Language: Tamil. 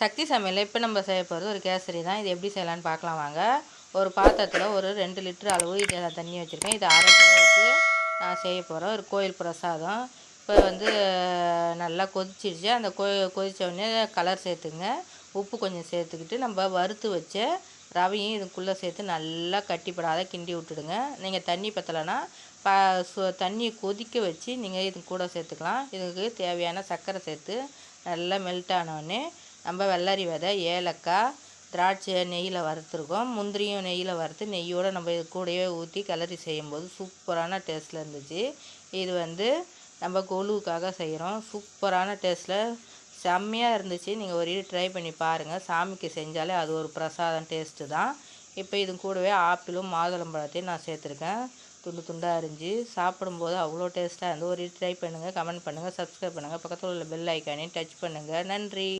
சக்தி சமையலில் இப்போ நம்ம செய்ய போகிறது ஒரு கேசரி தான். இது எப்படி செய்யலான்னு பார்க்கலாம் வாங்க. ஒரு பாத்திரத்தில் ஒரு 2 லிட்டர் அளவு இதை தண்ணி வச்சுருக்கேன். இது அரை கிலோவுக்கு நான் செய்ய போகிறேன். ஒரு கோயில் பிரசாதம். இப்போ வந்து நல்லா கொதிச்சிடுச்சு. அந்த கொதித்த உடனே கலர் சேர்த்துங்க. உப்பு கொஞ்சம் சேர்த்துக்கிட்டு நம்ம வறுத்து வச்ச ரவையும் இதுக்குள்ளே சேர்த்து நல்லா கட்டிப்படாத கிண்டி விட்டுடுங்க. நீங்கள் தண்ணி பற்றலைன்னா தண்ணி கொதிக்க வச்சு நீங்கள் இது கூட சேர்த்துக்கலாம். இதுக்கு தேவையான சர்க்கரை சேர்த்து நல்லா மெல்ட் ஆனோடனே நம்ம வெள்ளரி விதை, ஏலக்காய், திராட்சை நெய்யில் வறுத்துருக்கோம். முந்திரியும் நெய்யில் வறுத்து நெய்யோடு நம்ம இது கூடவே ஊற்றி கிளறி செய்யும்போது சூப்பரான டேஸ்ட்டில் இருந்துச்சு. இது வந்து நம்ம கொலுவுக்காக செய்கிறோம். சூப்பரான டேஸ்ட்டில் செம்மையாக இருந்துச்சு. நீங்கள் ஒரு ட்ரை பண்ணி பாருங்கள். சாமிக்கு செஞ்சாலே அது ஒரு பிரசாதம் டேஸ்ட்டு தான். இப்போ இது கூடவே ஆப்பிளும் மாதுளம்பழத்தையும் நான் சேர்த்துருக்கேன். துண்டு துண்டாக அரிஞ்சு சாப்பிடும்போது அவ்வளோ டேஸ்ட்டாக இருந்து ஒரு ட்ரை பண்ணுங்கள். கமெண்ட் பண்ணுங்கள், சப்ஸ்கிரைப் பண்ணுங்கள். பக்கத்தில் உள்ள பெல் ஐக்கானையும் டச் பண்ணுங்கள். நன்றி.